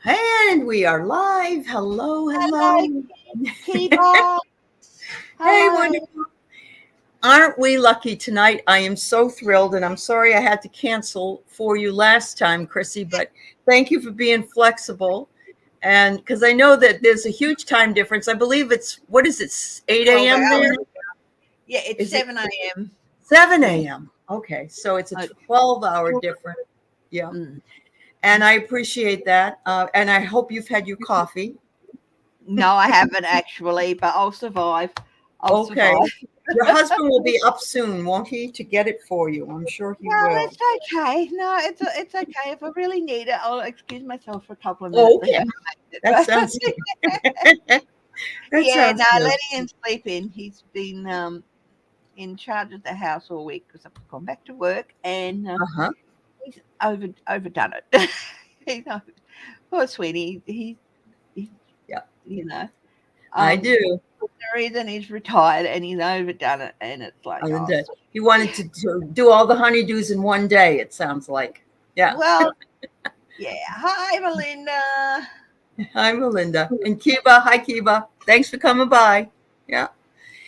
And we are live. Hello, Hello, hello. Kiba. Hey, Hello. wonderful. Aren't we lucky tonight? I am so thrilled, and I'm sorry I had to cancel for you last time, Chrissy, but thank you for being flexible. And because I know that there's a huge time difference. I believe it's, what is it, 8 12 a.m. there? hours. Yeah, it's Is it 7 a.m. 7 a.m.? Okay, so it's a Uh, 12-hour difference. Yeah, mm. and I appreciate that. And I hope you've had your coffee. No, I haven't actually, but I'll survive. I'll Okay. survive. Your husband will be up soon, won't he, to get it for you? I'm sure he No, will. it's okay. No, it's okay. If I really need it, I'll excuse myself for a couple of Oh, minutes and okay. go make it. That sounds good. That Yeah, sounds no, good. letting him sleep in. He's been in charge of the house all week because I've gone back to work and Uh-huh. he's overdone it. He's over, poor sweetie. He Yeah, you know. I Um, do. for the reason he's retired and he's overdone it, and it's like, I oh, did. He wanted to do all the honeydews in one day, it sounds like. Yeah. well, yeah. Hi, Melinda. Hi, Melinda. And Kiba. Hi, Kiba. Thanks for coming by. Yeah.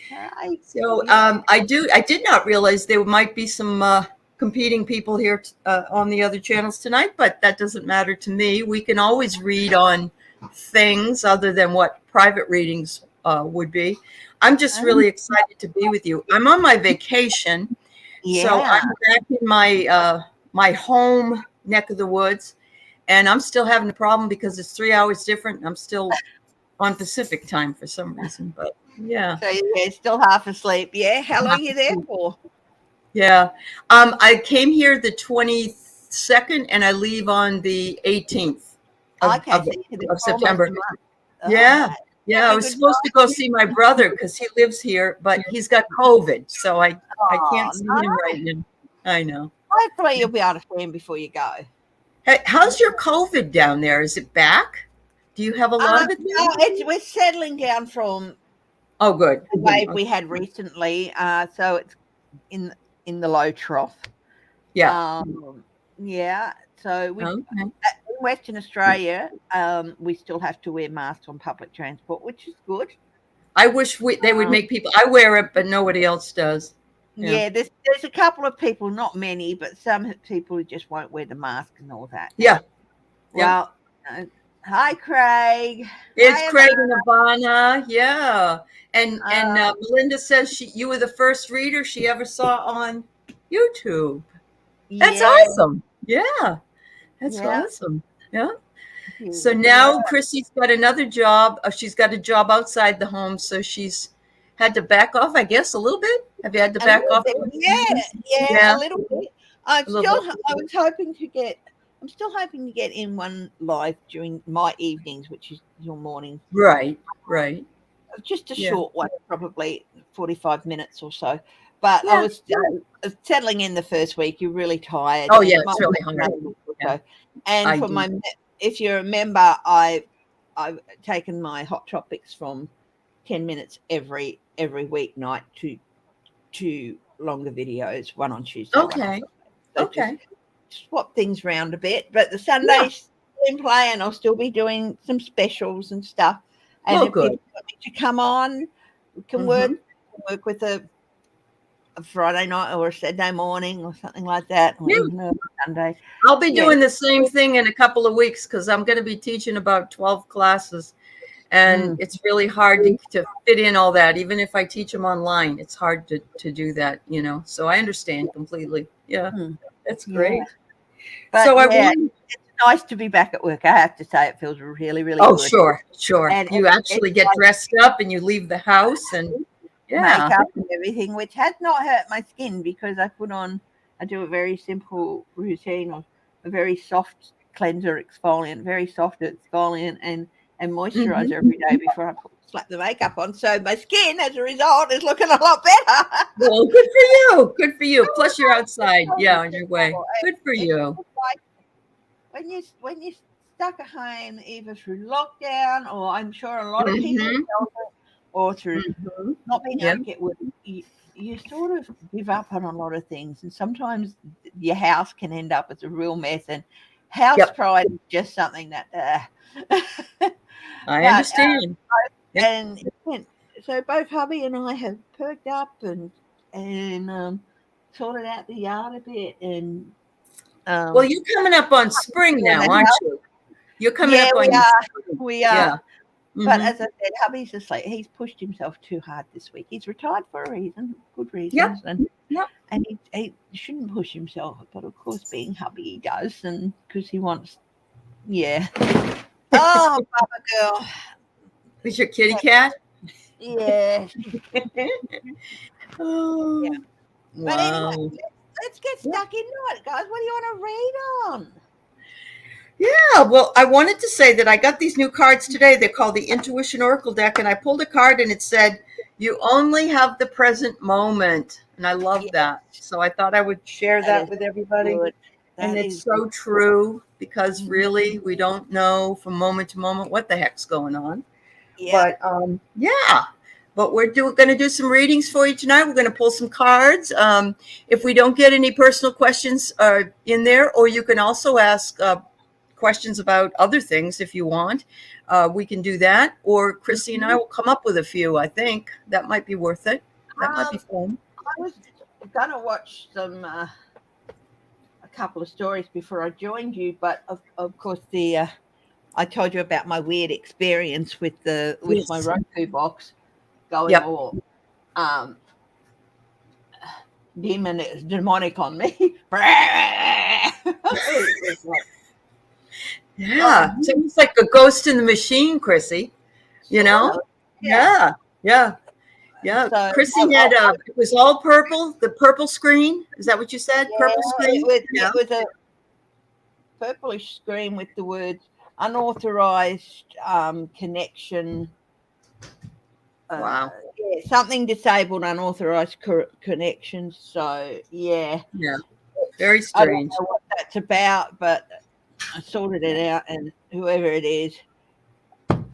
Hi. So Yeah. I did not realize there might be some competing people here on the other channels tonight, but that doesn't matter to me. We can always read on things other than what private readings would be. I'm just Um, really excited to be with you. I'm on my vacation, so yeah. I'm back in my home neck of the woods, and I'm still having a problem because it's 3 hours different. And I'm still on Pacific time for some reason, but yeah. So yeah, still half asleep. Yeah. How long are you there for? Yeah. I came here the 22nd and I leave on the 18th of, Okay, of, so you're there of for almost September. a month. All Yeah. right. Yeah. I Having a was good supposed to go time. see my brother because he lives here, but he's got COVID. So I Oh can't see him no. right now. I know. Hopefully you'll be able to see him before you go. Hey, how's your COVID down there? Is it back? Do you have a lot of it No, there? we're settling down from Oh, good. the wave Okay. we had recently. So it's in in the low trough. Yeah. Um, yeah. So we Okay. in Western Australia, we still have to wear masks on public transport, which is good. I wish they would Um, make people, I wear it, but nobody else does. Yeah. yeah, there's a couple of people, not many, but some people who just won't wear the mask and all that. Yeah. Yeah. Well, uh, hi Craig. It's Hi Emma. Craig and Ivana, yeah. And Uh, Melinda says you were the first reader she ever saw on YouTube. That's yeah, awesome. Yeah, that's yeah, awesome. Yeah. So yeah. now Chrissy's got another job. She's got a job outside the home, so she's had to back off, I guess, a little bit. Have you had to A back little off? bit, yeah, yeah, a Yeah, little bit. I'm a little still, bit. I was hoping to get, I'm still hoping to get in one live during my evenings, which is your morning. Right, right. Just a Yeah, short one, probably 45 minutes or so. But I yeah. was settling in the first week. You're really tired, Oh, and yeah, it might it's really take hard. another week or Yeah, so. And I for do. my, if you remember, I've taken my hot topics from 10 minutes every weeknight to two longer videos, one on Tuesday, one on Okay, Friday. So just okay. swap things around a bit. But the Yeah. Sundays in play, and I'll still be doing some specials and stuff. And Well, if people good. want me to come on, we can Hmm. work with a Friday night or a Saturday morning or something like that, or Yeah. even a Sunday. I'll be Yeah. doing the same thing in a couple of weeks because I'm going to be teaching about 12 classes. And Mm. it's really hard to fit in all that. Even if I teach them online, it's hard to do that. So I understand completely. Yeah, Mm. that's Yeah. great. But So I yeah, want, it's nice to be back at work. I have to say, it feels really, really oh, good. sure, sure. And You it's actually get like dressed up and you leave the house and yeah. makeup and everything, which has not hurt my skin because I do a very simple routine of a very soft cleanser exfoliant, very soft exfoliant and moisturizer Hmm. every day before I slap the makeup on. So my skin, as a result, is looking a lot better. Well, good for you. Good for you. Plus you're outside. Yeah, on your way. Good for It's you. just like when you stuck at home, either through lockdown or I'm sure a lot of people Hmm. felt it, or through Hmm. not being Yeah. able to get work, you sort of give up on a lot of things, and sometimes your house can end up as a real mess. house pride is just something that I understand. And so both hubby and I have perked up and sorted out the yard a bit. And well, you're coming up on spring now, aren't you? You're coming up on spring. We are. Yeah. But as I said, hubby's just like, he's pushed himself too hard this week. He's retired for a reason, good reasons. And he shouldn't push himself. But of course, being hubby, he does. And because he wants, Oh, Baba girl. Is your kitty cat? Yeah. Oh, yeah. But anyway, let's get stuck into it, guys. What do you want to read on? Yeah, well, I wanted to say that I got these new cards today. They're called the Intuition Oracle deck, and I pulled a card and it said, "You only have the present moment." And I love that. So I thought I would share that with everybody. And it's so true, because really we don't know from moment to moment what the heck's going on. But but we're going to do some readings for you tonight. We're going to pull some cards. If we don't get any personal questions in there, or you can also ask questions about other things if you want, we can do that. Or Chrissy and I will come up with a few. I think that might be worth it. That might be fun. I was going to watch some a couple of stories before I joined you, but of course I told you about my weird experience with my Roku box going all demonic on me. Yeah, it's almost like a ghost in the machine, Chrissy. You know? Yeah. So, Chrissy had it was all purple, the purple screen. Is that what you said? Purple screen? It was a purplish screen with the words unauthorized connection. Wow. Something disabled, unauthorized connections. So, yeah. Very strange. I don't know what that's about, but I sorted it out, and whoever it is,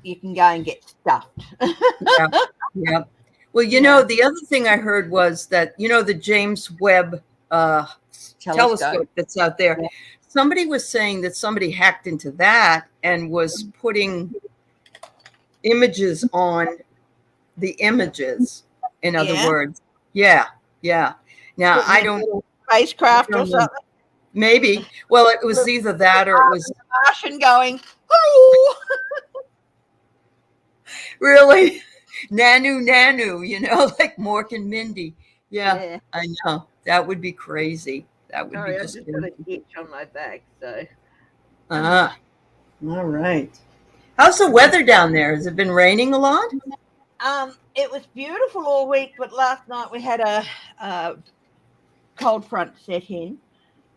you can go and get stuffed. Yeah. Well, you know, the other thing I heard was that, the James Webb telescope that's out there. Yeah. Somebody was saying that somebody hacked into that and was putting images on the images. In other words. Yeah. Now, I don't. Spacecraft or something. Maybe. Well, it was either that or it was Martian going, hello. Really? Nanu, like Mork and Mindy. Yeah, I know. That would be crazy. That would be just. I just got an itch on my back, so. All right. How's the weather down there? Has it been raining a lot? It was beautiful all week, but last night we had a cold front set in.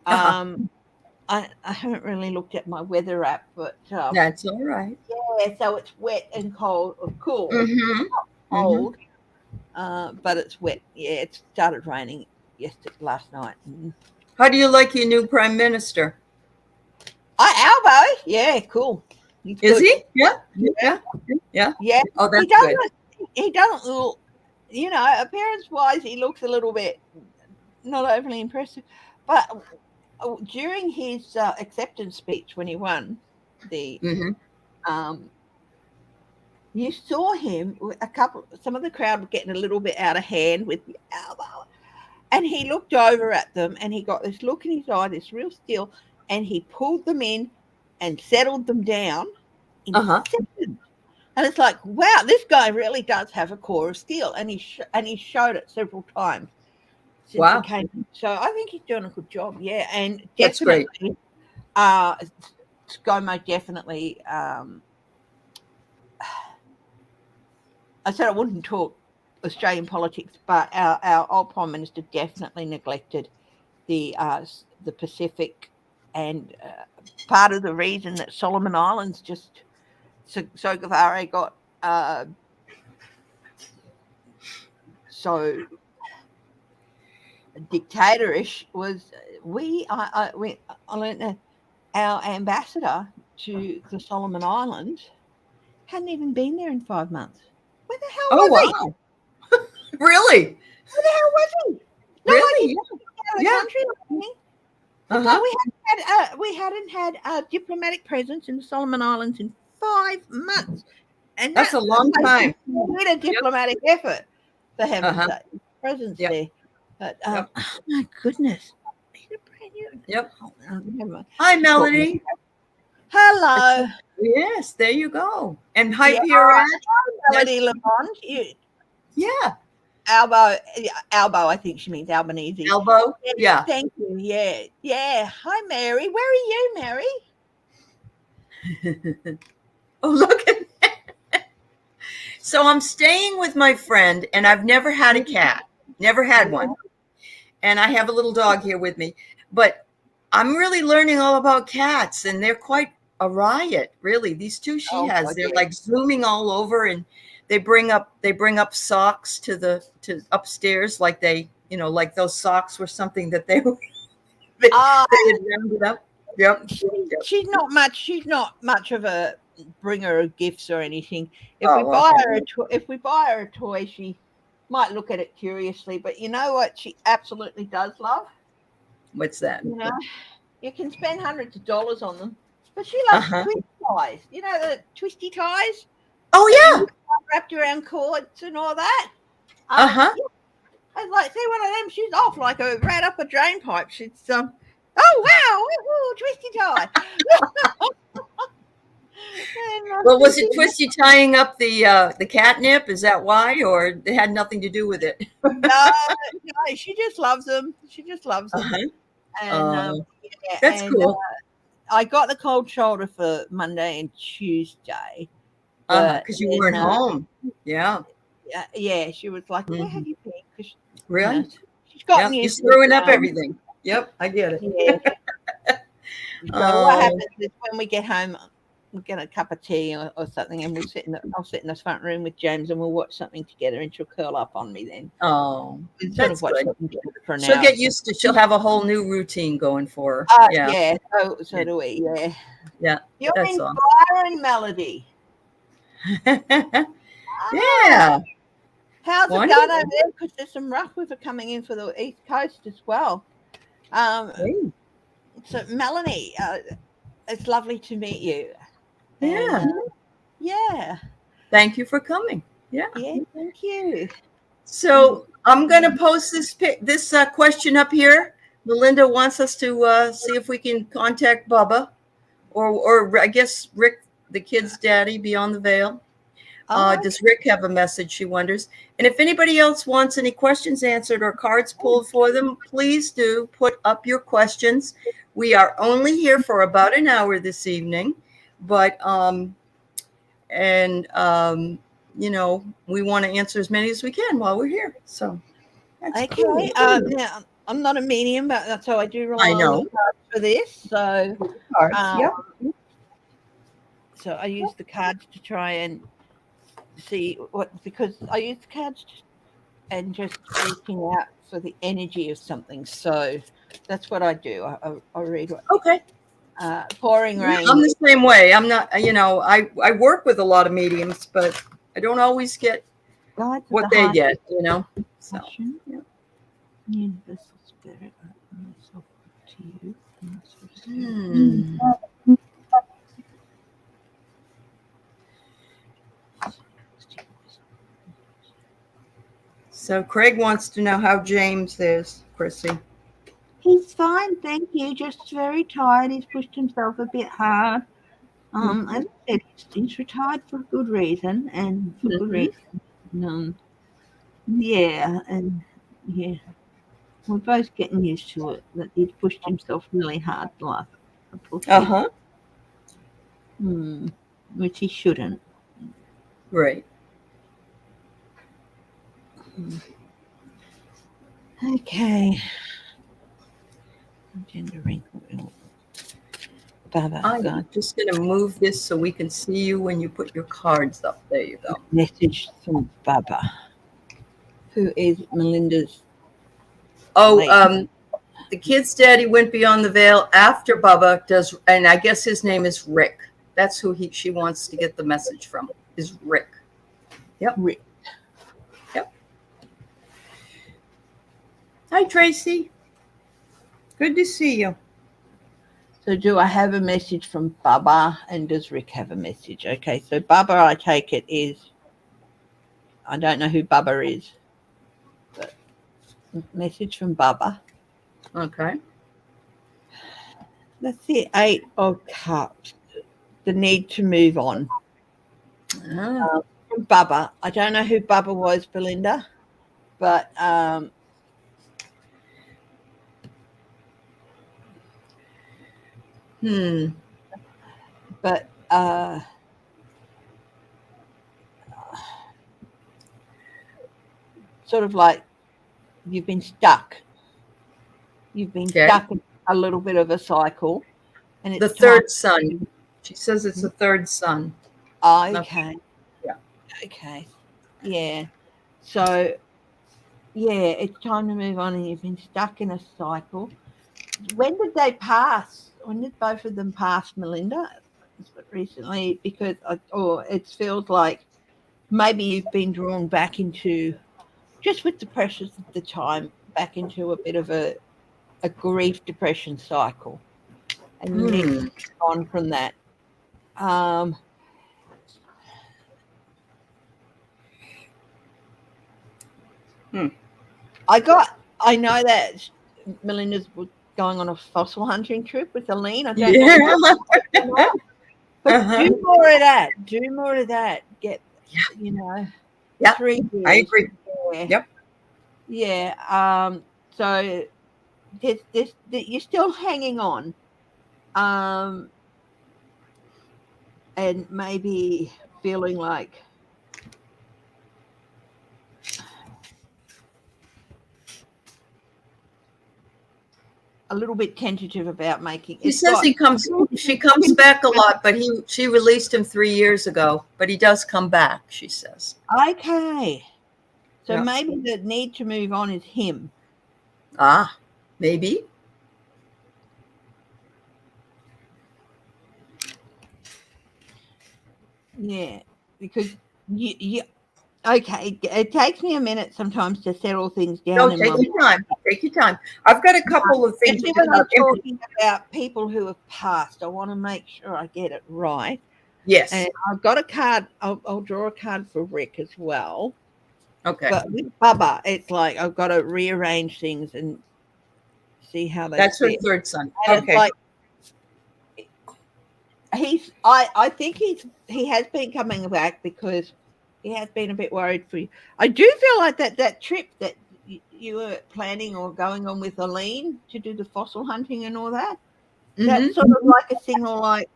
I haven't really looked at my weather app, but that's all right. Yeah, so it's wet and cold, or cool. Mm-hmm. Not cold, but it's wet. Yeah, it started raining last night. How do you like your new prime minister? Albo, yeah, cool. Is he? Yeah. Oh, that's good. He doesn't look, appearance-wise, he looks a little bit not overly impressive, but during his acceptance speech when he won you saw him, some of the crowd were getting a little bit out of hand with the elbow, and he looked over at them and he got this look in his eye, this real still, and he pulled them in and settled them down in seconds. And it's like, wow, this guy really does have a core of steel, and he showed it several times. Wow. So I think he's doing a good job, and that's great. ScoMo definitely. I said I wouldn't talk Australian politics, but our old Prime Minister definitely neglected the Pacific, and part of the reason that Solomon Islands just so Guevara got so dictatorish was I learned that our ambassador to the Solomon Islands hadn't even been there in 5 months. Where the hell was he? Really? Where the hell was he? Really? Country. Uh-huh. We hadn't had a diplomatic presence in the Solomon Islands in 5 months, and That's a long time. We need a diplomatic effort, for heaven's Uh-huh. sake. Presence Yep. there, but Yep. oh my goodness. Brand new. Yep. Oh, never mind. Hi, Melody. Hello. Yes, there you go. And hi, Yeah, Pierre. Melody Lamont. Yeah. Albo, I think she means Albanese. Elbow. Yeah. Thank you. Yeah. Yeah. Hi, Mary. Where are you, Mary? Oh, look at that. So I'm staying with my friend, and I've never had a cat. Never had one. And I have a little dog here with me. But I'm really learning all about cats, and they're quite a riot, really. These two she has, they're like zooming all over, and they bring up socks to upstairs, like like those socks were something that they had rounded up. Yep. She's not much of a bringer of gifts or anything. If we buy her a toy, she might look at it curiously. But you know what she absolutely does love? What's that? You know, you can spend hundreds of dollars on them, but she loves twisty ties. You know, the twisty ties. Oh yeah, wrapped around cords and all that. Yeah. I'd like see one of them. She's off like a rat up a drain pipe. She's oh wow, woo, twisty tie. Well, was it twisty tying up the catnip? Is that why, or it had nothing to do with it? No, she just loves them. She just loves them. And that's cool. I got the cold shoulder for Monday and Tuesday. Because you weren't home. Yeah. Yeah. She was like, "Where have you been?" Really? She's gotten used to throwing up everything. Yep, I get it. Yeah. So what happens is when we get home, we'll get a cup of tea or something, and I'll sit in the front room with James, and we'll watch something together, and she'll curl up on me then. Oh, that's good. She'll get used to. She'll have a whole new routine going for her. Yeah. So do we. Yeah. Yeah. You're inspiring, Melody. Yeah. How's it going over there? Because there's some rough weather coming in for the East Coast as well. So Melanie, it's lovely to meet you. Yeah. Yeah. Thank you for coming. Yeah. Yeah. Thank you. So I'm going to post this question up here. Melinda wants us to see if we can contact Bubba, or I guess Rick, the kid's daddy, beyond the veil. Does Rick have a message, she wonders? And if anybody else wants any questions answered or cards pulled for them, please do put up your questions. We are only here for about an hour this evening, but we want to answer as many as we can while we're here. So that's cool. Yeah, I'm not a medium, but so I do rely on the cards for this. So so I use the cards to try and see because I use the cards and just reaching out for the energy of something. So that's what I do. I read what. Okay. Pouring rain. I'm the same way. I'm not, I work with a lot of mediums, but I don't always get what they get, So, yeah. Universal spirit, myself to you. So Craig wants to know how James is, Chrissy. He's fine, thank you. Just very tired. He's pushed himself a bit hard. As I said, he's retired for a good reason, and for good reason. We're both getting used to it. That he's pushed himself really hard the last couple of years. Which he shouldn't. Right. Okay. Gender wrinkle. Baba. I'm just going to move this so we can see you when you put your cards up. There you go. Message from Baba, who is Melinda's. The kid's daddy went beyond the veil after Bubba does, and I guess his name is Rick. That's who she wants to get the message from, is Rick. Yep. Rick. Yep. Hi, Tracy. Good to see you. So do I have a message from Bubba, and does Rick have a message? Okay, so Bubba, I take it is, I don't know who Bubba is, but message from Bubba. Okay. That's the 8 of Cups, the need to move on. Ah. From Bubba. I don't know who Bubba was, Belinda, but but sort of like you've been stuck. You've been stuck in a little bit of a cycle, and it's the third son. She says it's the third son. Okay. Yeah. Okay. Yeah. So yeah, it's time to move on, and you've been stuck in a cycle. When did they pass? When did both of them pass, Melinda? Recently, because it feels like maybe you've been drawn back into, just with the pressures of the time, back into a bit of a grief depression cycle, and you need to move on from that. I know that Melinda's going on a fossil hunting trip with Aline. I don't know. But do more of that. Do more of that. Get, you know, 3 years. I agree. Yeah. Yep. Yeah. So this you're still hanging on. And maybe feeling like a little bit tentative about making. He says she comes back a lot, but she released him 3 years ago, but he does come back, she says. Okay. So maybe the need to move on is him. Ah, maybe. Yeah, because you okay, it takes me a minute sometimes to settle things down. No, take your time. Take your time. I've got a couple of things. When I'm talking about people who have passed, I want to make sure I get it right. Yes. And I've got a card. I'll draw a card for Rick as well. Okay. But with Bubba, it's like I've got to rearrange things and see how they That's fit. her third son. And okay. I think he has been coming back because he has been a bit worried for you. I do feel like that trip that you were planning or going on with Aline to do the fossil hunting and all that, that's sort of like a signal, like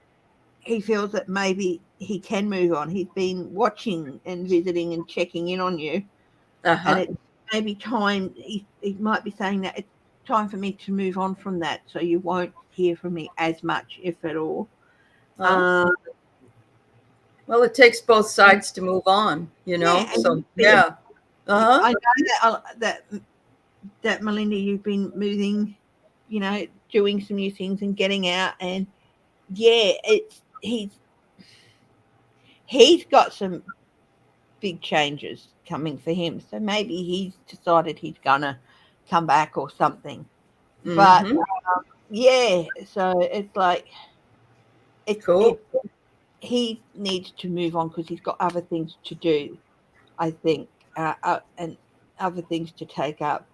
he feels that maybe he can move on. He's been watching and visiting and checking in on you. And it may be time, he might be saying that it's time for me to move on from that, so you won't hear from me as much, if at all. Well, it takes both sides to move on, you know. Yeah, so yeah. I know that Melinda, you've been moving, you know, doing some new things and getting out, and yeah, he's got some big changes coming for him. So maybe he's decided he's gonna come back or something. But yeah, so it's like cool. He needs to move on because he's got other things to do, I think, and other things to take up.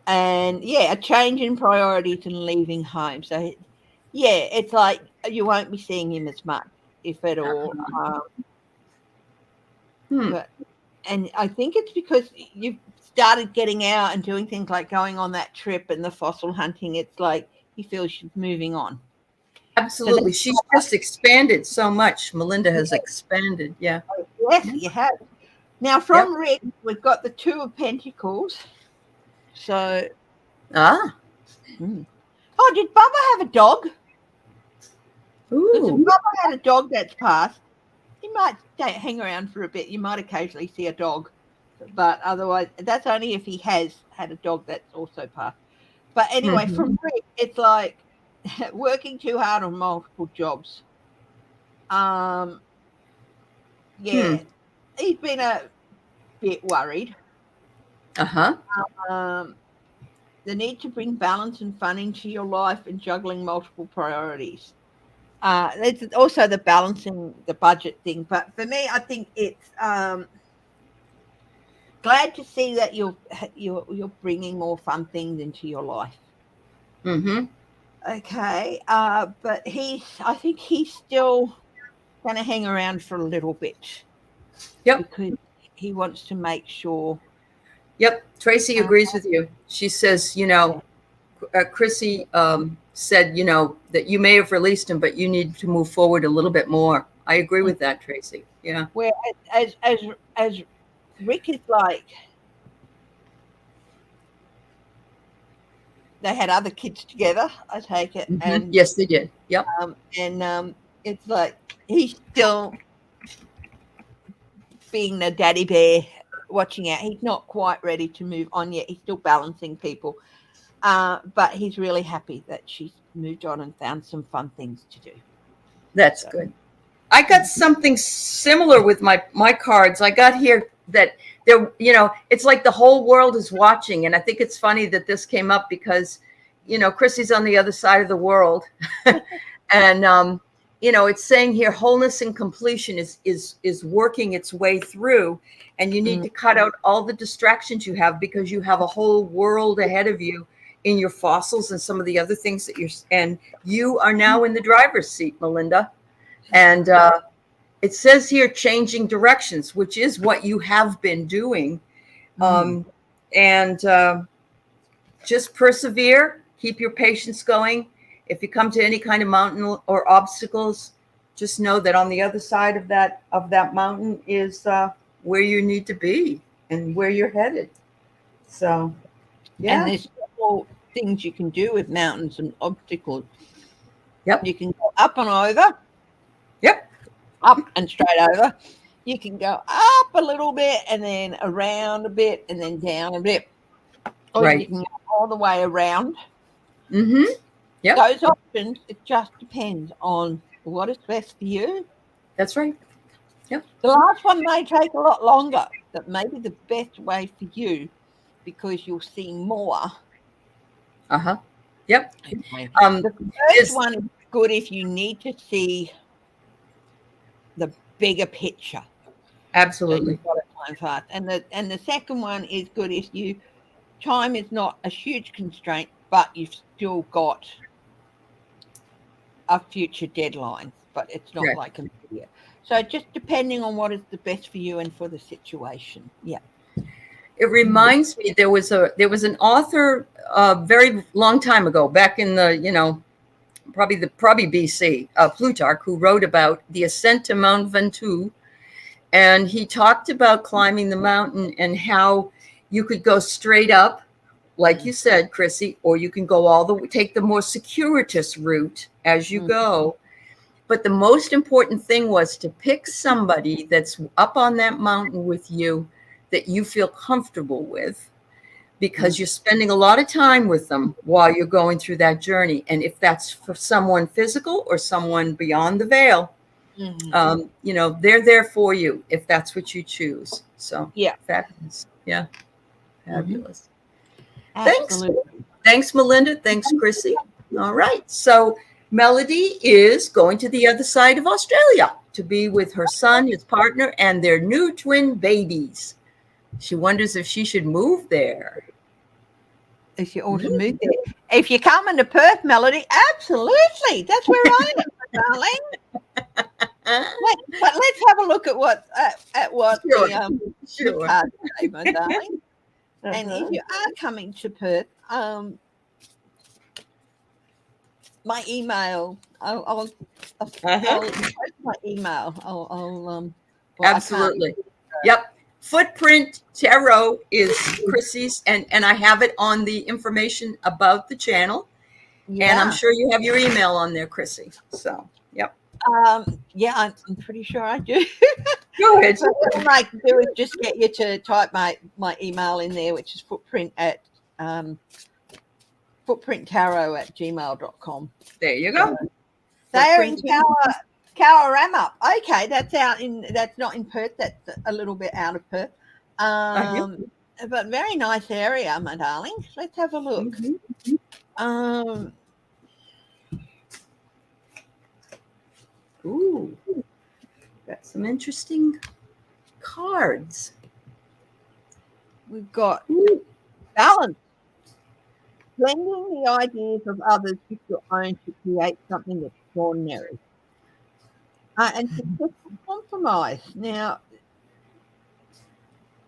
And yeah, a change in priorities and leaving home. So yeah, it's like you won't be seeing him as much, if at all. But, and I think it's because you've started getting out and doing things like going on that trip and the fossil hunting. It's like he feels she's moving on. Absolutely. So she's just expanded so much. Melinda has expanded. Yeah. Yes, you have. Now, from Rick, we've got the 2 of Pentacles. So. Oh, did Bubba have a dog? Because if Bubba had a dog that's passed, he might hang around for a bit. You might occasionally see a dog. But otherwise, that's only if he has had a dog that's also passed. But anyway, from Rick, it's like working too hard on multiple jobs. Yeah, he's been a bit worried. There's the need to bring balance and fun into your life and juggling multiple priorities. It's also the balancing the budget thing. But for me, I think it's glad to see that you're bringing more fun things into your life. Mm-hmm. Okay, but I think he's still going to hang around for a little bit. Yep. Because he wants to make sure. Yep. Tracy agrees with you. She says, Chrissy said, that you may have released him, but you need to move forward a little bit more. I agree with that, Tracy. Yeah. Where as Rick is like, they had other kids together, I take it. Mm-hmm. And yes, they did. Yep. It's like he's still being the daddy bear, watching out. He's not quite ready to move on yet. He's still balancing people. But he's really happy that she's moved on and found some fun things to do. That's good. I got something similar with my cards. I got here that there, it's like the whole world is watching. And I think it's funny that this came up because, Chrissy's on the other side of the world. And, it's saying here wholeness and completion is working its way through. And you need to cut out all the distractions you have because you have a whole world ahead of you in your fossils and some of the other things that and you are now in the driver's seat, Melinda. And it says here changing directions, which is what you have been doing. And just persevere, keep your patience going. If you come to any kind of mountain or obstacles, just know that on the other side of that mountain is where you need to be and where you're headed. So, yeah. And there's several things you can do with mountains and obstacles. Yep. You can go up and over. Yep. Up and straight over. You can go up a little bit and then around a bit and then down a bit. Or you can go all the way around. Mm-hmm. Yep. Those options, it just depends on what is best for you. That's right. Yep. The last one may take a lot longer, but maybe the best way for you because you'll see more. Uh-huh. Yep. Okay. The first one is good if you need to see the bigger picture. Absolutely. So and the second one is good if time is not a huge constraint, but you've still got a future deadline, but it's not like immediate. So just depending on what is the best for you and for the situation. Yeah. It reminds me there was an author a very long time ago, back in the probably BC, Plutarch, who wrote about the ascent to Mount Ventoux, and he talked about climbing the mountain and how you could go straight up, like you said, Chrissy, or you can go take the more circuitous route as you go. But the most important thing was to pick somebody that's up on that mountain with you that you feel comfortable with, because you're spending a lot of time with them while you're going through that journey. And if that's for someone physical or someone beyond the veil, they're there for you if that's what you choose. So fabulous. Yeah. Fabulous. Thanks, Melinda. Thanks, Chrissy. All right. So Melody is going to the other side of Australia to be with her son, his partner, and their new twin babies. She wonders if she should move there. If you ought to move there. If you come into Perth, Melody, absolutely. That's where I am, darling. But let's have a look at what the cards say, my darling. And if you are coming to Perth, my email, I'll post my email. Absolutely. Yep. Footprint Tarot is Chrissy's, and I have it on the information about the channel. Yeah. And I'm sure you have your email on there, Chrissy. So, yep. I'm pretty sure I do. Go ahead. So what I can do is just get you to type my email in there, which is footprinttarot@gmail.com. There you go. They're in Cowarama. Okay, that's not in Perth. That's a little bit out of Perth. And but very nice area, my darling. Let's have a look. Ooh, got some interesting cards. We've got balance. Blending the ideas of others with your own to create something extraordinary. And successful compromise. Now,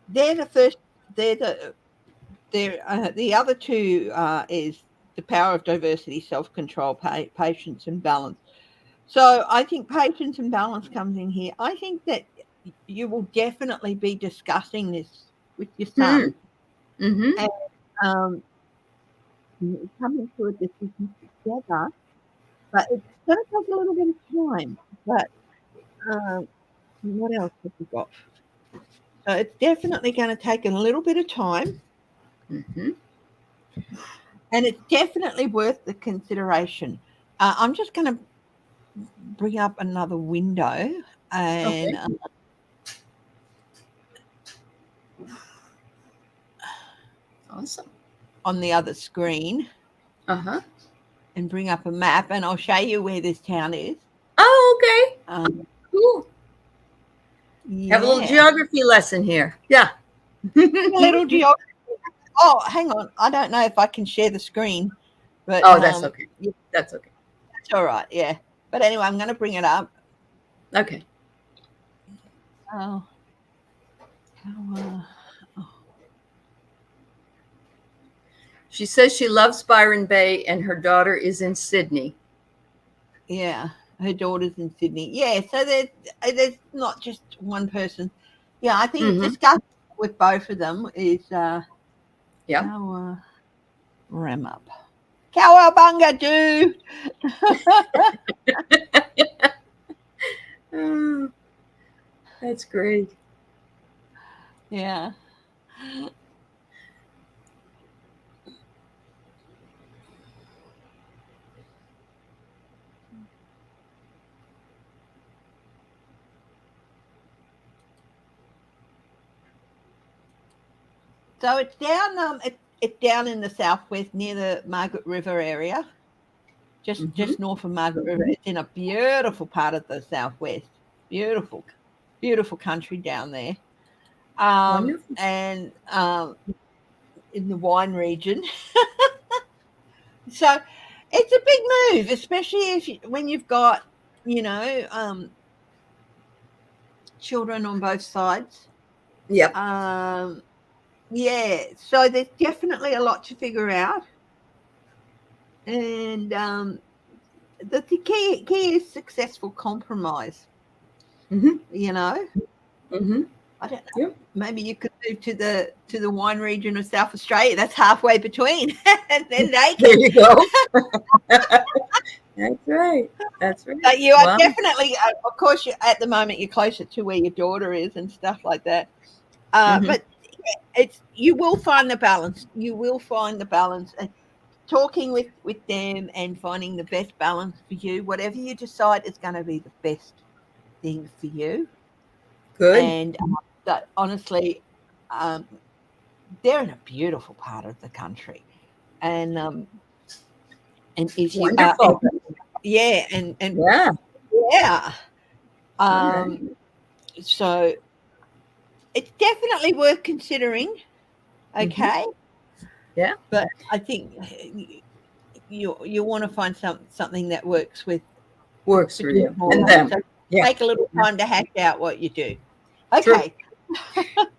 they're the first. The other two is the power of diversity, self-control, patience, and balance. So I think patience and balance comes in here. I think that you will definitely be discussing this with your son, and coming to a decision together. But it's going to take a little bit of time. But what else have we got? So it's definitely going to take a little bit of time. And it's definitely worth the consideration. I'm just going to bring up another window and awesome on the other screen. And bring up a map, and I'll show you where this town is. Oh, okay. Cool. Yeah. Have a little geography lesson here. Yeah. A little geography. Oh, hang on. I don't know if I can share the screen, but that's okay. That's okay. That's all right. Yeah. But anyway, I'm going to bring it up. Okay. Oh. She says she loves Byron Bay and her daughter is in Sydney. Yeah, her daughter's in Sydney. Yeah, so there's not just one person. Yeah, I think discussing with both of them is ram up. Cowabunga, dude. Oh, that's great. Yeah. So it's down. It's down in the southwest near the Margaret River area, just north of Margaret River. It's in a beautiful part of the southwest. Beautiful, beautiful country down there. And in the wine region. So it's a big move, especially when you've got, children on both sides. Yep. Yeah, so there's definitely a lot to figure out. And the key is successful compromise. You know? I don't know. Yep. Maybe you could move to the wine region of South Australia. That's halfway between. And then there you go. That's right. That's right. But you are definitely, of course, at the moment you're closer to where your daughter is and stuff like that. But you will find the balance. You will find the balance. And talking with them and finding the best balance for you, whatever you decide is going to be the best thing for you. Good. And that honestly, they're in a beautiful part of the country, and if you wonderful. So it's definitely worth considering. Okay. Yeah. But I think you want to find something that works for you and them. So take a little time to hash out what you do. Okay.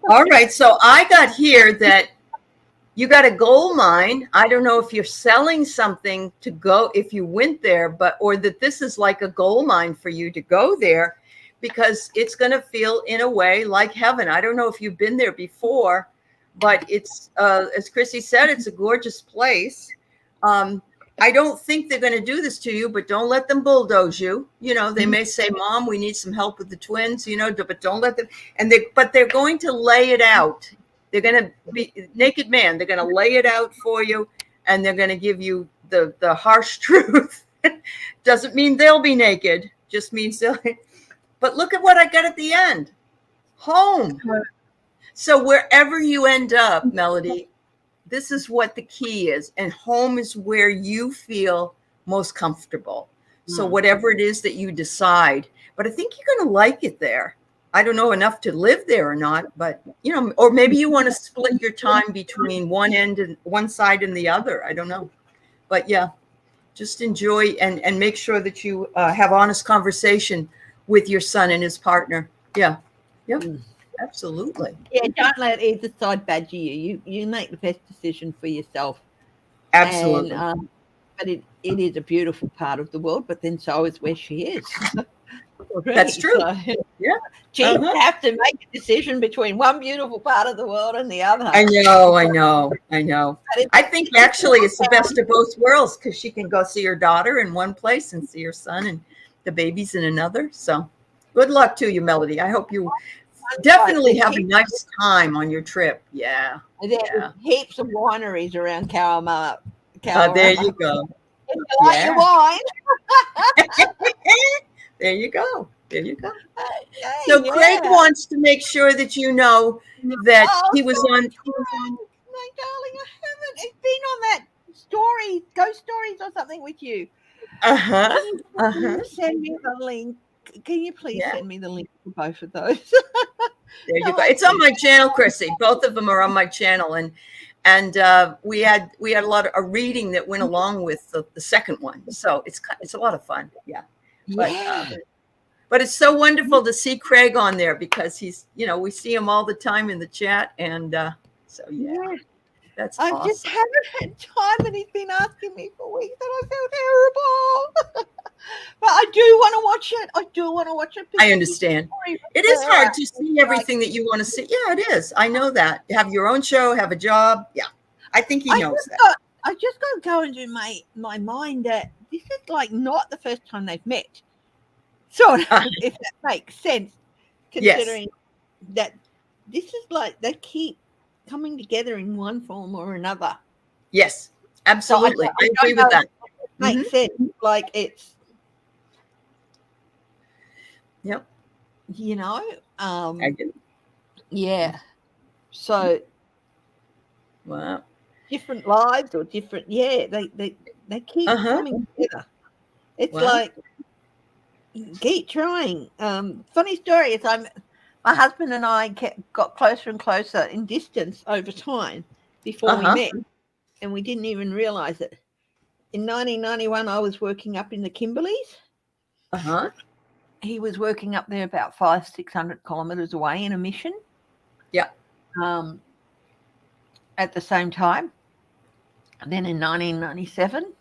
All right. So I got here that you got a gold mine. I don't know if you're selling something to go if you went there, or that this is like a gold mine for you to go there, because it's going to feel in a way like heaven. I don't know if you've been there before, but it's as Chrissy said, it's a gorgeous place. I don't think they're going to do this to you, but don't let them bulldoze you. You know, they may say, Mom, we need some help with the twins, but don't let them. But they're going to lay it out. They're going to be naked man. They're going to lay it out for you, and they're going to give you the harsh truth. Doesn't mean they'll be naked. Just means they'll. But look at what I got at the end. Home. So wherever you end up, Melody, this is what the key is. And home is where you feel most comfortable. So whatever it is that you decide, but I think you're going to like it there. I don't know enough to live there or not, but or maybe you want to split your time between one end and one side and the other. I don't know, but yeah, just enjoy and make sure that you have honest conversation with your son and his partner. Yeah. Yep. Absolutely. Yeah, don't let either side badger you. You make the best decision for yourself. Absolutely. And, but it is a beautiful part of the world, but then so is where she is. That's true. So, yeah. She have to make a decision between one beautiful part of the world and the other. I know. I think actually it's the best of both worlds because she can go see her daughter in one place and see her son and the babies in another. So good luck to you, Melody. I hope you definitely have a nice time on your trip. Yeah. There's heaps of wineries around Karamara. There you go. Like your wine. There you go. So Craig wants to make sure that you know that he was on. My darling, I haven't. It's been on that story, Ghost Stories or something with you. Can you send me the link? Can you please send me the link for both of those? There you go. It's on my channel, Chrissy. Both of them are on my channel, and we had a lot of a reading that went along with the second one. So it's a lot of fun. Yeah. But it's so wonderful to see Craig on there because he's, we see him all the time in the chat. And so, that's I awesome. just haven't had time, and he's been asking me for weeks, and I feel terrible. But I do want to watch it. I understand. It is hard to see everything that you want to see. Yeah, it is. I know that. Have your own show, have a job. Yeah, I think he knows that. I just got to go into my mind that this is like not the first time they've met. Sort of, if that makes sense, considering that this is like they keep coming together in one form or another. Yes, absolutely. So I agree with that. Makes sense. Like it's, yep. I do. Yeah. So, wow. Different lives or different. Yeah, they keep coming together. It's like. Keep trying. Funny story is my husband and I got closer and closer in distance over time before we met, and we didn't even realize it. In 1991, I was working up in the Kimberleys. He was working up there about 500-600 kilometers away in a mission. Yeah. At the same time, and then in 1997,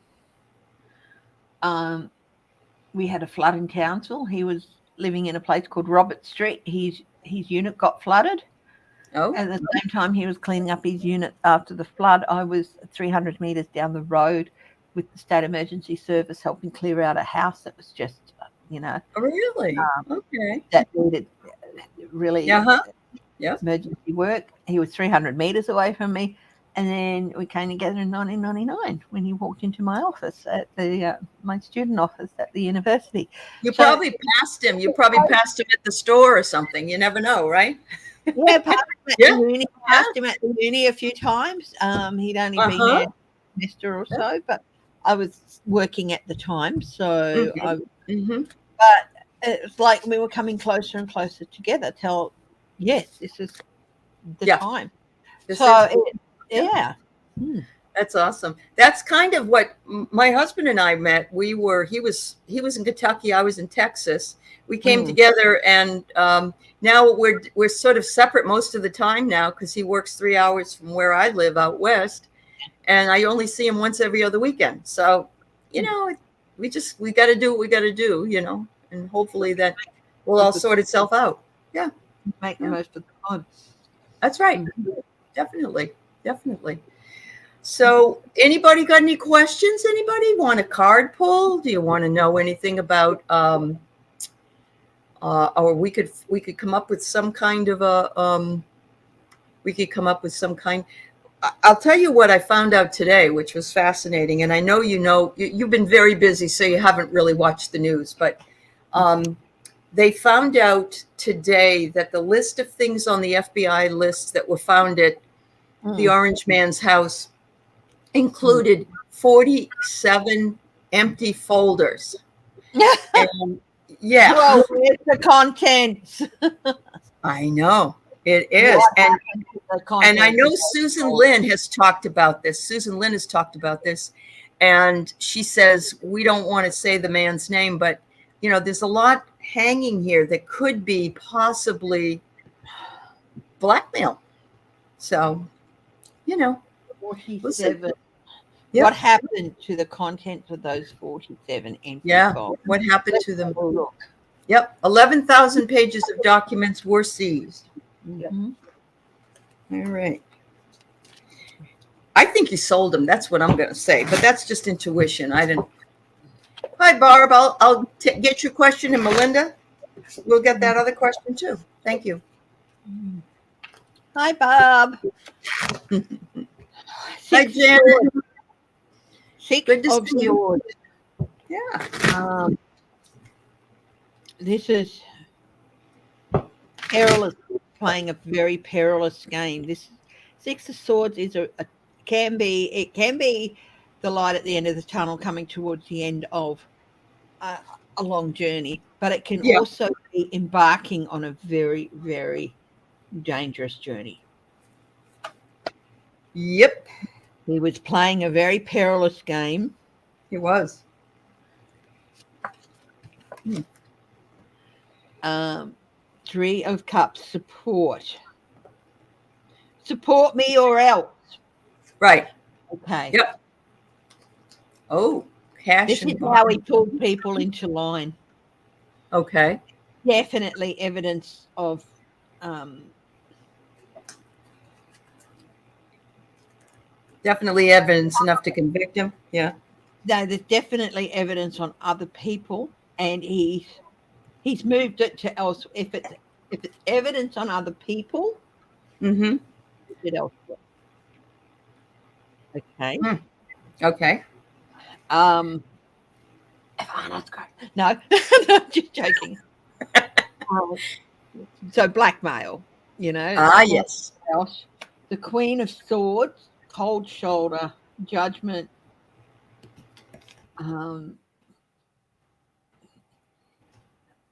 we had a flood in Townsville. He was living in a place called Robert Street. His unit got flooded. Oh. At the same time he was cleaning up his unit after the flood, I was 300 meters down the road with the State Emergency Service helping clear out a house that was just, Oh, really? Okay. That needed really emergency work. He was 300 meters away from me. And then we came together in 1999 when he walked into my office at my student office at the university. You probably passed him. You probably passed him at the store or something. You never know, right? Yeah, passed him at the uni. Passed him at the uni a few times. He'd only been there a semester or so, but I was working at the time, so but it was like we were coming closer and closer together till this is the time. That's awesome. That's kind of what my husband and I met. He was in Kentucky, I was in Texas. We came together, and now we're sort of separate most of the time now because he works 3 hours from where I live out west, and I only see him once every other weekend. So, we got to do what we got to do, and hopefully that will all sort itself out. Yeah. Make the most of the time. That's right. Definitely. So anybody got any questions? Anybody want a card pull? Do you want to know anything about, or we could come up with some kind of I'll tell you what I found out today, which was fascinating. And I know, you've been very busy, so you haven't really watched the news, but they found out today that the list of things on the FBI list that were found at the Orange Man's house included 47 empty folders. And yeah. Well, where's the contents? I know it is. And I know Susan Lynn has talked about this. Susan Lynn has talked about this. And she says, we don't want to say the man's name, but, you know, there's a lot hanging here that could be possibly blackmail. So, you know. 47. Yep. What happened to the contents of those 47 empty files? What happened to them? Look. Yep. 11,000 pages of documents were seized. Mm-hmm. All right. I think he sold them. That's what I'm going to say. But that's just intuition. I didn't. Hi, Barb. I'll get your question. And Melinda, we'll get that other question too. Thank you. Hi, Bob. Hi, Jen. Good to see you. Yeah. This is perilous, playing a very perilous game. This Six of Swords is it can be the light at the end of the tunnel coming towards the end of a long journey, but it can also be embarking on a very, very dangerous journey. Yep. He was playing a very perilous game. He was. Three of Cups, support. Support me or else. Right. Okay. Yep. Oh, cash. This is how he pulled people into line. Okay. Definitely evidence of definitely evidence enough to convict him. Yeah. No, there's definitely evidence on other people, and he's moved it to else. If it's evidence on other people, it elsewhere. Okay. Okay. That's great. No, just joking. So blackmail, you know. Yes. The Queen of Swords, cold shoulder, judgment.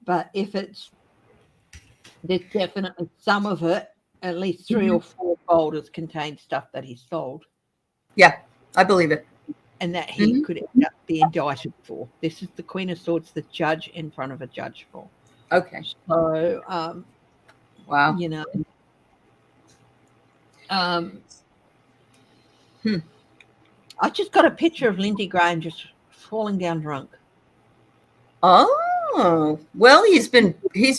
But if there's definitely some of it, at least 3 or 4 folders contain stuff that he sold. Yeah, I believe it. And that he could end up be indicted for. This is the Queen of Swords, the judge in front of a judge for. Okay. So, wow. You know, I just got a picture of Lindsey Graham just falling down drunk. Oh, well, he's been you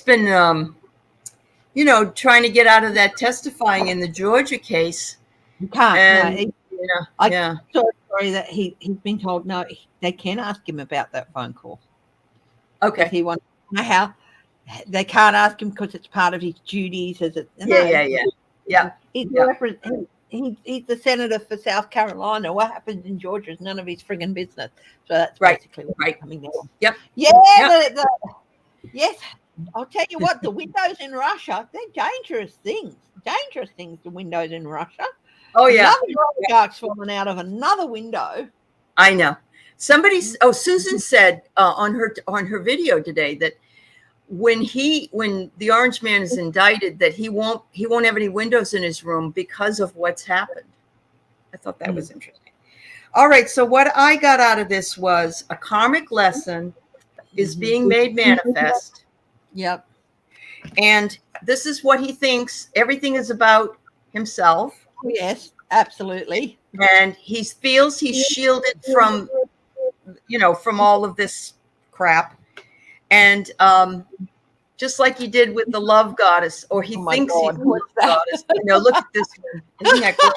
know, trying to get out of that testifying in the Georgia case. He can't. And, I'm so sorry that he's been told no. They can ask him about that phone call. Okay. He wants to know how they can't ask him because it's part of his duties as a. Yeah. He's the senator for South Carolina. What happens in Georgia is none of his friggin' business. So that's basically what's coming down. Yep. Yeah. Yes. I'll tell you what, the windows in Russia, they're dangerous things. Dangerous things, the windows in Russia. Oh, yeah. Another oligarch's fallen out of another window. I know. Susan said on her video today that when the Orange Man is indicted, that he won't have any windows in his room because of what's happened. I thought that was interesting. All right. So what I got out of this was a karmic lesson is being made manifest. Yep. And this is what he thinks. Everything is about himself. Yes, absolutely. And he feels he's shielded from all of this crap. And just like he did with the love goddess, or he thinks he's the love goddess. Look at this one. Isn't that great?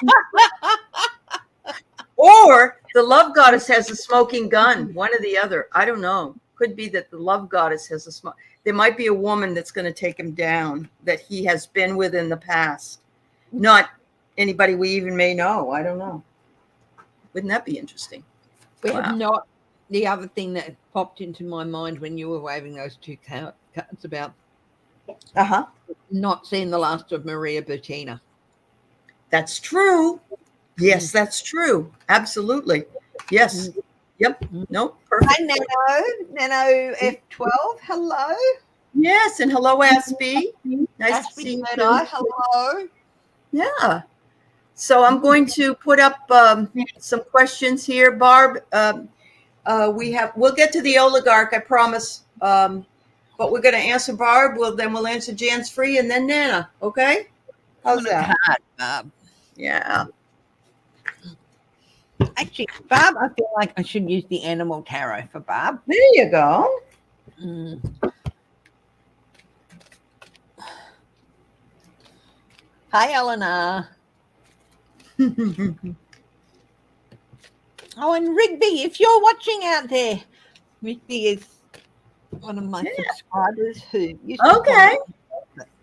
Or the love goddess has a smoking gun, one or the other. I don't know. Could be that the love goddess has a smoke. There might be a woman that's going to take him down that he has been with in the past. Not anybody we even may know. I don't know. Wouldn't that be interesting? We have not. The other thing that popped into my mind when you were waving those two cards about Uh-huh. not seeing the last of Maria Butina. That's true. Yes, that's true. Absolutely. Yes. Yep. No, perfect. Hi, Nano F12. Hello. Yes, and hello, Aspie. Nice to see you too. Hello. Yeah. So I'm going to put up some questions here, Barb. We'll get to the oligarch, I promise. But we're going to answer Barb. Then we'll answer Jan's Free and then Nana. Okay? How's that? Yeah. Actually, Barb, I feel like I should use the animal tarot for Barb. There you go. Hi, Eleanor. Oh, and Rigby, if you're watching out there, Rigby is one of my subscribers who used to Okay.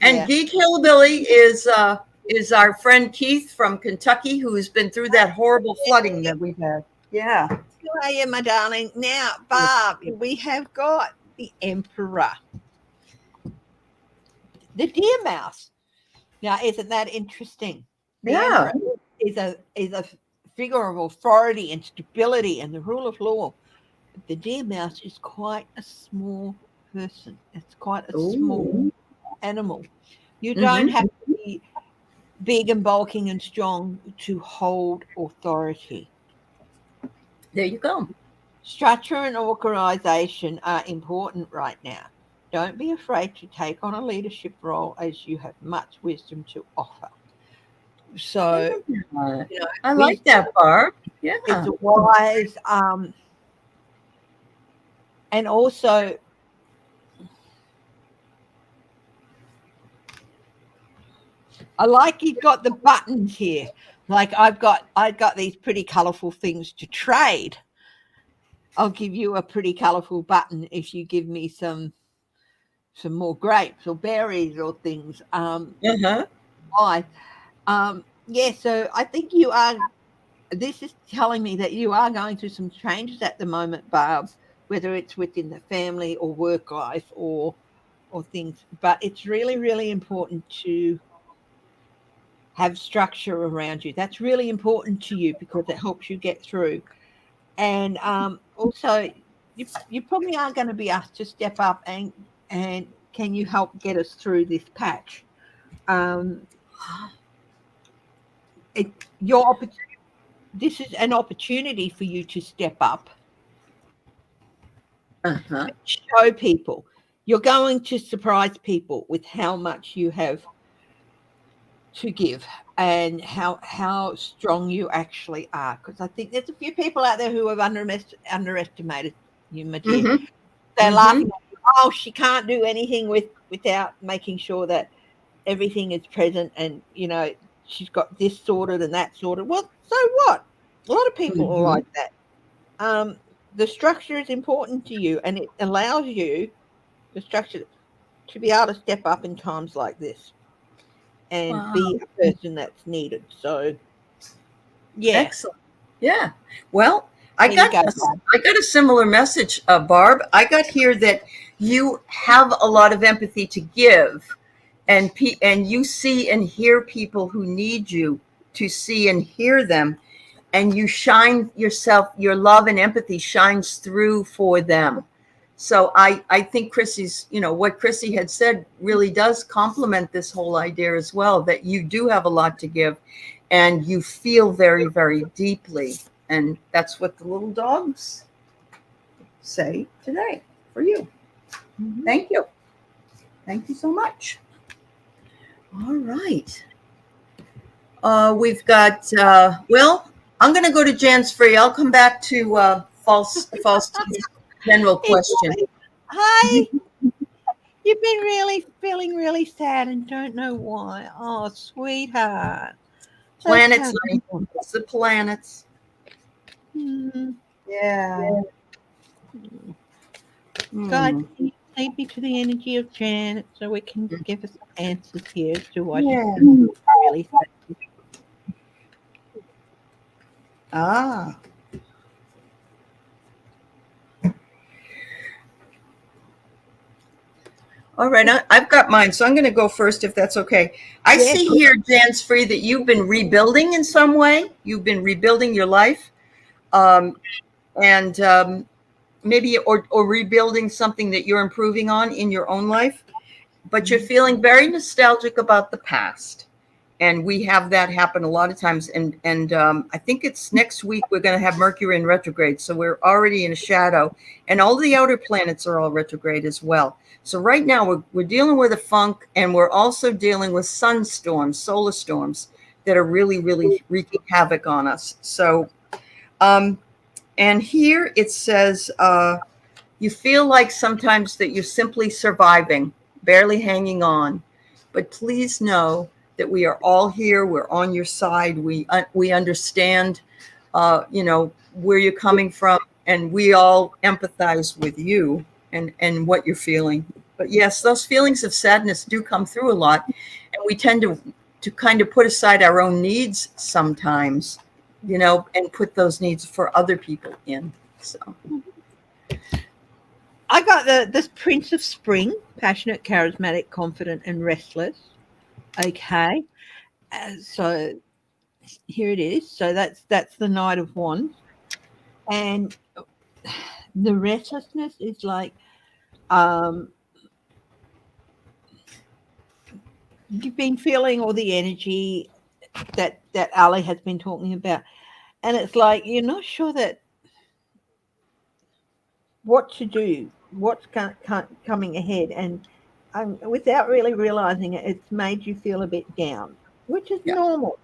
And yeah. Geek Hillbilly is our friend Keith from Kentucky, who's been through that horrible flooding that we've had. Yeah. How are you, my darling? Now, Barb, we have got the Emperor, the deer mouse. Now, isn't that interesting? The Yeah. Emperor is a figure of authority and stability and the rule of law. The deer mouse is quite a small person. It's quite a small animal. You don't have to be big and bulking and strong to hold authority. There you go. Structure and organization are important right now. Don't be afraid to take on a leadership role as you have much wisdom to offer. So, I like that, Barb. Yeah. It's wise. And also, I like you've got the buttons here. Like I've got these pretty colorful things to trade. I'll give you a pretty colorful button if you give me some more grapes or berries or things. Why? Yeah, so I think this is telling me that you are going through some changes at the moment, Barb, whether it's within the family or work life or things. But it's really, really important to have structure around you. That's really important to you because it helps you get through. And also, you probably are going to be asked to step up and can you help get us through this patch? This is an opportunity for you to step up. Show people. You're going to surprise people with how much you have to give and how strong you actually are. Because I think there's a few people out there who have underestimated you, my dear. They're laughing at you. Oh, she can't do anything without making sure that everything is present and, she's got this sorted and that sorted. Well, so what? A lot of people are like that. The structure is important to you and it allows you, the structure, to be able to step up in times like this and be a person that's needed. So, yeah. Excellent. Yeah. Well, I got a similar message, Barb. I got here that you have a lot of empathy to give, and you see and hear people who need you to see and hear them, and you shine yourself. Your love and empathy shines through for them. So I think Chrissy's, what Chrissy had said really does complement this whole idea as well, that you do have a lot to give and you feel very, very deeply. And that's what the little dogs say today for you. Thank you. Thank you so much. All right. We've got, I'm going to go to Jan's Free. I'll come back to false general question. Hi. You've been feeling really sad and don't know why. Oh, sweetheart. Planets, it's the planets. Yeah. God, take me to the energy of Janet so we can give us some answers here as to why she's really sad. All right, I've got mine, so I'm going to go first if that's okay. I Yeah, see sure. here, Jan's Free, that you've been rebuilding in some way. You've been rebuilding your life, and maybe or rebuilding something that you're improving on in your own life. But you're feeling very nostalgic about the past. And we have that happen a lot of times. And I think it's next week we're going to have Mercury in retrograde. So we're already in a shadow. And all the outer planets are all retrograde as well. So right now we're dealing with a funk, and we're also dealing with sun storms, solar storms that are really, really wreaking havoc on us. So, and here it says, you feel like sometimes that you're simply surviving, barely hanging on. But please know that we are all here. We're on your side. We understand, where you're coming from, and we all empathize with you and what you're feeling. But yes, those feelings of sadness do come through a lot, and we tend to kind of put aside our own needs sometimes, and put those needs for other people in. So. I got this Prince of Spring, passionate, charismatic, confident, and restless. Okay, so here it is. So that's the Knight of Wands, and the restlessness is like you've been feeling all the energy that Ali has been talking about, and it's like you're not sure that what to do, what's coming ahead, and without really realizing it, it's made you feel a bit down, which is Yeah. normal.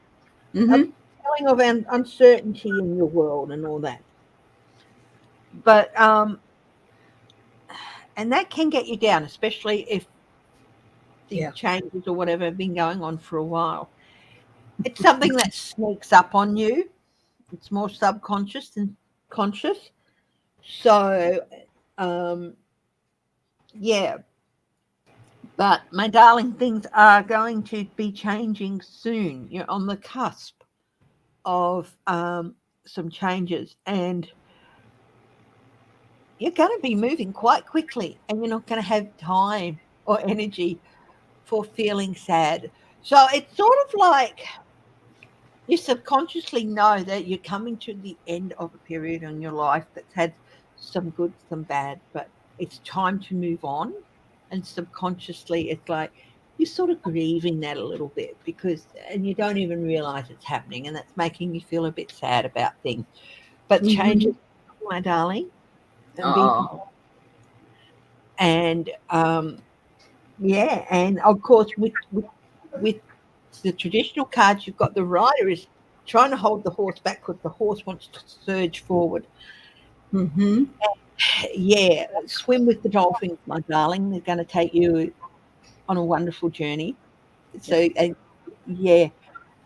A Mm-hmm. feeling of uncertainty in your world and all that. But and that can get you down, especially if the changes or whatever have been going on for a while. It's something that sneaks up on you. It's more subconscious than conscious. So yeah. But my darling, things are going to be changing soon. You're on the cusp of some changes, and you're going to be moving quite quickly, and you're not going to have time or energy for feeling sad. So it's sort of like you subconsciously know that you're coming to the end of a period in your life that's had some good, some bad, but it's time to move on. And subconsciously, it's like you're sort of grieving that a little bit and you don't even realize it's happening, and that's making you feel a bit sad about things. But changes, my darling, and be, and yeah, and of course with the traditional cards, you've got the rider is trying to hold the horse back because the horse wants to surge forward. Mm-hmm. Yeah, swim with the dolphins, my darling. They're going to take you on a wonderful journey. So, and Let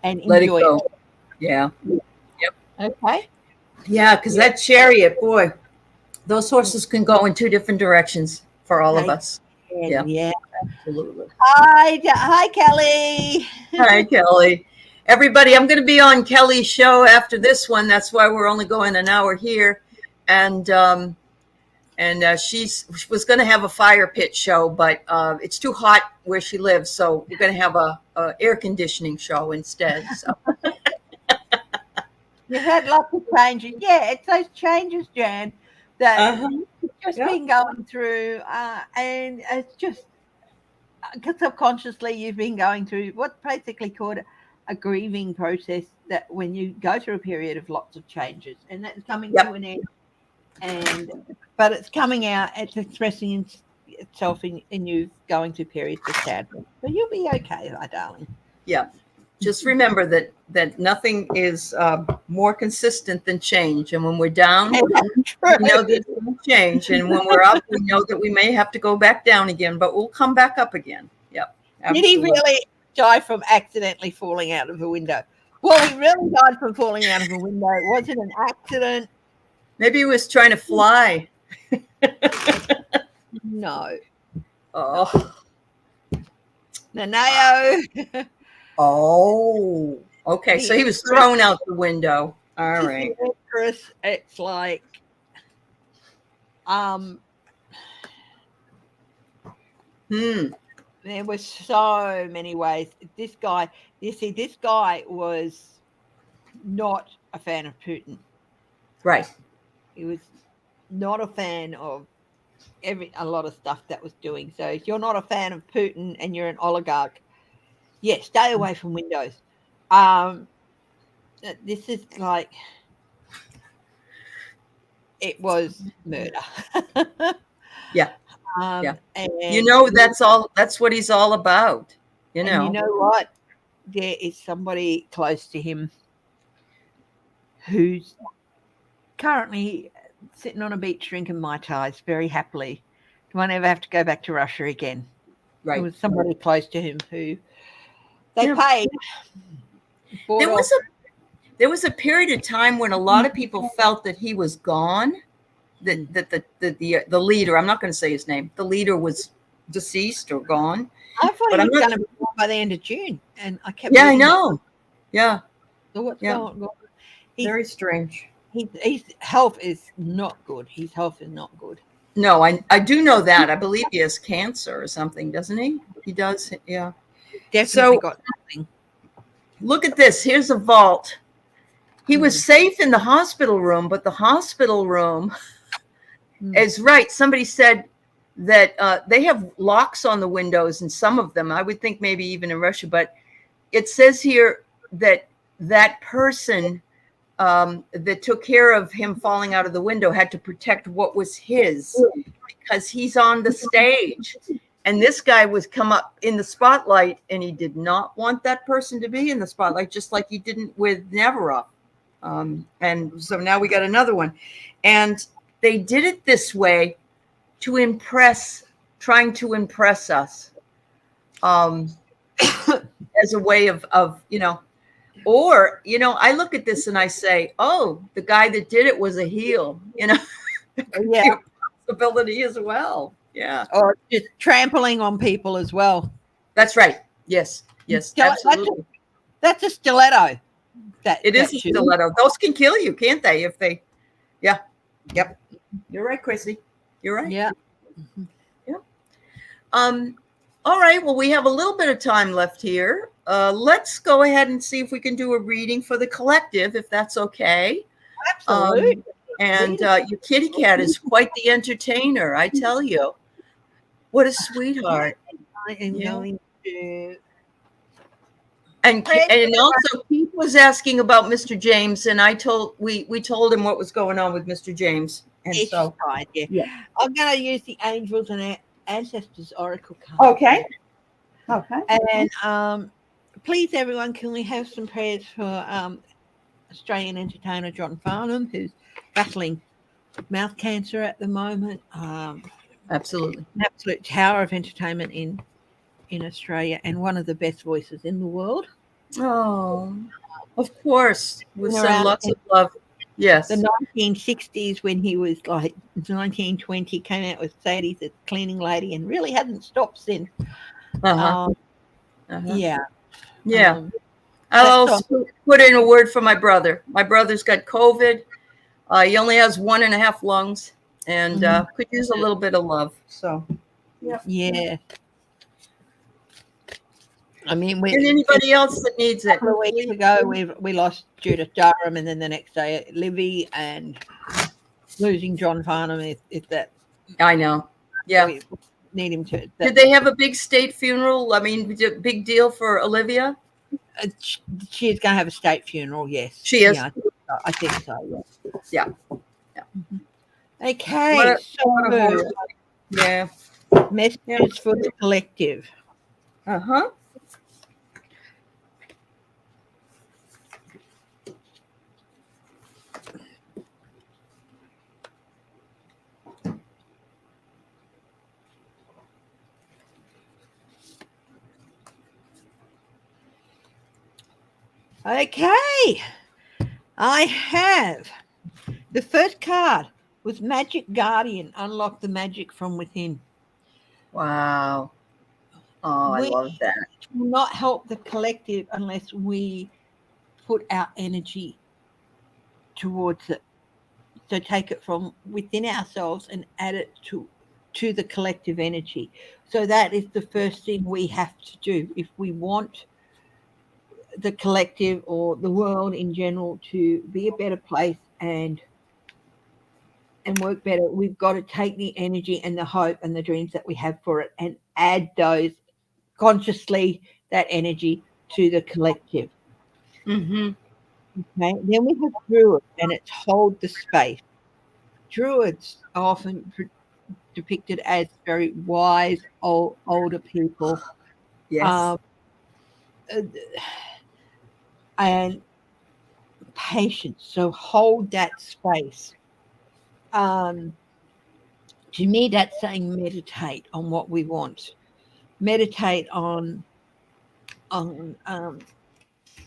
it enjoy go. it. Yeah. Yep. Okay. Yeah, because that chariot, boy, those horses can go in two different directions for all of us. Yeah. Absolutely. Hi, Kelly. Hi, Kelly. Everybody, I'm going to be on Kelly's show after this one. That's why we're only going an hour here. And she was going to have a fire pit show, but it's too hot where she lives. So we're going to have a air conditioning show instead. So. You've had lots of changes. Yeah, it's those changes, Jan, that you've just been going through. And it's just subconsciously you've been going through what's basically called a grieving process, that when you go through a period of lots of changes, and that's coming to an end. But it's coming out, it's expressing itself in you going through periods of sadness. So you'll be okay, my darling. Yeah. Just remember that nothing is more consistent than change. And when we're down, we know there's no change. And when we're up, we know that we may have to go back down again, but we'll come back up again. Yep. Did he really die from accidentally falling out of a window? Well, he really died from falling out of a window. It wasn't an accident. Maybe he was trying to fly. No. Oh. No. Oh. Okay. So he was thrown out the window. All right. Chris, it's like There were so many ways. This guy was not a fan of Putin. Right. He was not a fan of a lot of stuff that was doing. So if you're not a fan of Putin and you're an oligarch, yeah, stay away from Windows. This is like, it was murder. Yeah. And that's what he's all about. And you know what? There is somebody close to him who's currently sitting on a beach drinking Mai Tais very happily. Do I ever have to go back to Russia again? Right. There was somebody close to him who they paid. There was a period of time when a lot of people felt that he was gone, that the leader, I'm not going to say his name, the leader was deceased or gone. I thought he was going to be gone by the end of June, and I kept. Yeah, I know. Yeah. So what's going on? Very strange. His health is not good. His health is not good. No, I do know that. I believe he has cancer or something, doesn't he? He does. Yeah. Definitely got something. Look at this. Here's a vault. He was safe in the hospital room, but the hospital room is right. Somebody said that they have locks on the windows, and some of them, I would think maybe even in Russia, but it says here that that person that took care of him falling out of the window had to protect what was his, because he's on the stage. And this guy was come up in the spotlight, and he did not want that person to be in the spotlight, just like he didn't with Navarro. And so now we got another one. And they did it this way to trying to impress us, as a way of, or, I look at this and I say, oh, the guy that did it was a heel, Yeah. Possibility as well. Yeah. Or just trampling on people as well. That's right. Yes. Absolutely. That's a stiletto. It is a stiletto. Those can kill you, can't they? If they, yeah. Yep. You're right, Chrissy. You're right. Yeah. Yeah. All right. Well, we have a little bit of time left here. Let's go ahead and see if we can do a reading for the collective, if that's okay. Absolutely. And your kitty cat is quite the entertainer, I tell you. What a sweetheart. I am going to. And also Keith was asking about Mr. James, and we told him what was going on with Mr. James. And it's so fine, yeah. I'm going to use the Angels and Ancestors Oracle card. Okay. And please, everyone, can we have some prayers for Australian entertainer John Farnham, who's battling mouth cancer at the moment. Absolutely. An absolute tower of entertainment in Australia, and one of the best voices in the world. Oh, of course. We send lots of love. Yes. The 1960s, when he was like 1920, came out with Sadie's a cleaning lady and really hasn't stopped since. Yeah. I'll also put in a word for my brother. My brother's got COVID. He only has 1.5 lungs, and could use a little bit of love. So, yeah. I mean, and anybody else that needs it. A couple of weeks ago, we lost Judith Durham, and then the next day, Livy, and losing John Farnham is that. I know. Yeah. We need him to. Did they have a big state funeral? I mean, big deal for Olivia? She's going to have a state funeral, yes. She is? Yeah, I think so, yeah. Okay. Yeah. Messages for the collective. Okay, I have the first card was Magic Guardian. Unlock the magic from within. Wow. Oh, I love that. Will not help the collective unless we put our energy towards it. So take it from within ourselves and add it to to the collective energy. So that is the first thing we have to do if we want the collective or the world in general to be a better place and work better. We've got to take the energy and the hope and the dreams that we have for it and add those consciously, that energy, to the collective. Mm-hmm. Okay. Then we have druids, and it's hold the space. Druids are often depicted as very wise older people, Yes. uh, and patience. So hold that space. To me, that's saying meditate on what we want. Meditate on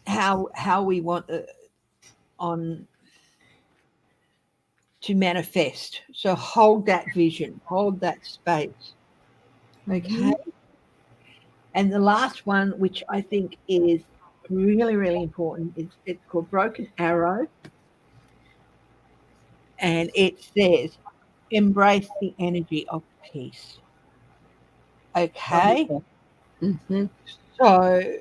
how we want on to manifest. So hold that vision, hold that space. Okay. Mm-hmm. And the last one, which I think is really, really important, is it's called Broken Arrow. And it says, embrace the energy of peace. Okay. Wonderful. Mm-hmm. So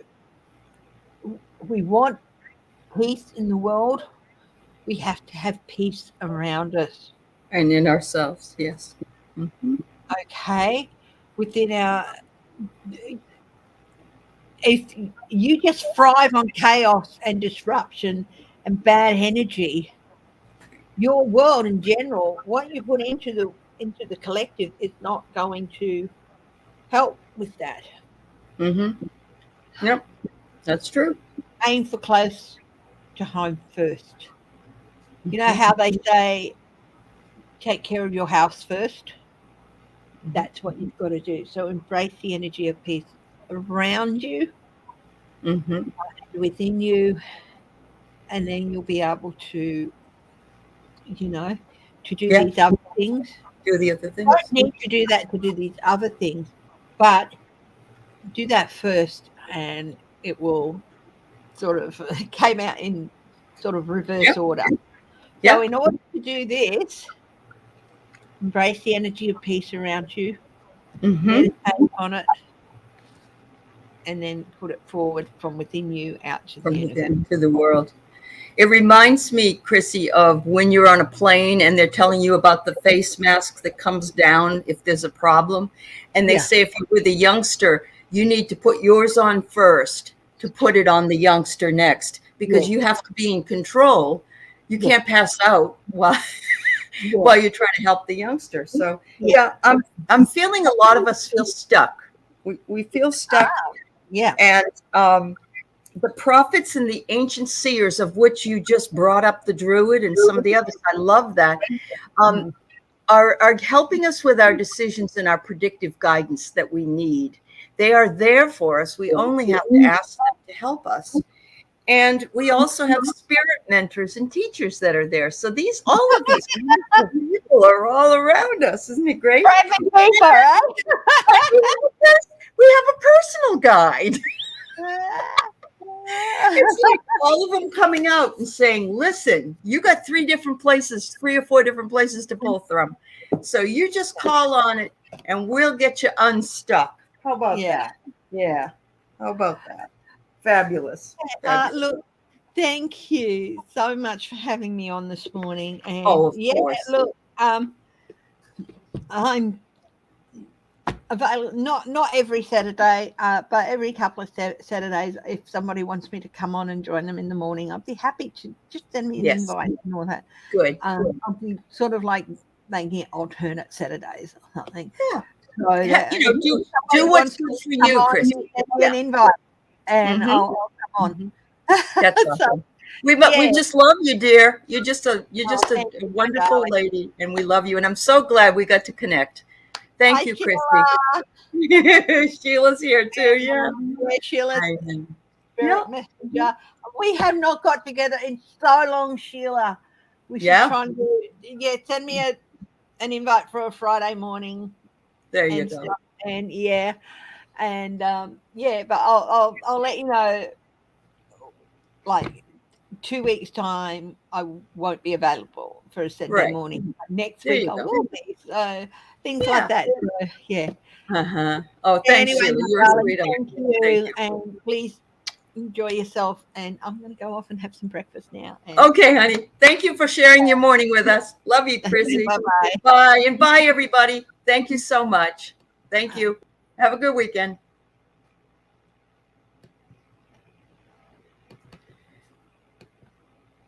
we want peace in the world. We have to have peace around us. And in ourselves, yes. Mm-hmm. Okay. Within our, if you just thrive on chaos and disruption and bad energy, your world in general, what you put into the collective is not going to help with that. Mm-hmm. Yep, that's true. Aim for close to home first. You know how they say, take care of your house first? That's what you've got to do. So embrace the energy of peace around you, Mm-hmm. within you, and then you'll be able to, to do Yeah, these other things. do the other You don't things. need to do that to do these other things, but do that first, and it will sort of came out in sort of reverse Yep. order. So Yep. in order to do this, embrace the energy of peace around you, Mm-hmm. meditate on it, and then put it forward from within you out to From the universe. within to the world. It reminds me, Chrissy, of when you're on a plane and they're telling you about the face mask that comes down if there's a problem. And they Yeah. say if you're with a youngster, you need to put yours on first to put it on the youngster next, because Yeah. you have to be in control. You Yeah. can't pass out while Yeah. you're trying to help the youngster. So Yeah. yeah, I'm feeling a lot of us feel stuck. We feel stuck. Yeah. And the prophets and the ancient seers, of which you just brought up the druid and some of the others, I love that, are helping us with our decisions and our predictive guidance that we need. They are there for us. We only have to ask them to help us. And we also have spirit mentors and teachers that are there. So all of these people are all around us. Isn't it great? Private paper, right? We have a personal guide. It's like all of them coming out and saying, listen, you got 3 or 4 different places to pull from. So you just call on it and we'll get you unstuck. How about that? Yeah. How about that? Fabulous. Fabulous. Look, thank you so much for having me on this morning. And Of course. look, I'm available not every Saturday, but every couple of Saturdays. If somebody wants me to come on and join them in the morning, I'd be happy to. Just send me an invite and all that. Good. I'll be sort of like making it alternate Saturdays or something. Yeah. So do what's good for you, Chris. Send me an invite, and I'll come on. That's awesome. We just love you, dear. You're just a wonderful lady, and we love you. And I'm so glad we got to connect. Thank you, Chrissy. Sheila's here too. Yeah, Sheila's spirit messenger. We have not got together in so long, Sheila. We should try and send me an invite for a Friday morning. There you go. But I'll let you know. Like 2 weeks' time, I won't be available for a Saturday morning. Next week I will be. So things Yeah. like that. So, yeah. Uh-huh. Oh, thanks, Anyway, Sheila. my You're a darling, sweetheart. thank you, Thank you. and please enjoy yourself. And I'm going to go off and have some breakfast now. And Okay, honey. Thank you for sharing your morning with us. Love you, Chrissy. bye-bye. Bye. And bye, everybody. Thank you so much. Thank you. Have a good weekend.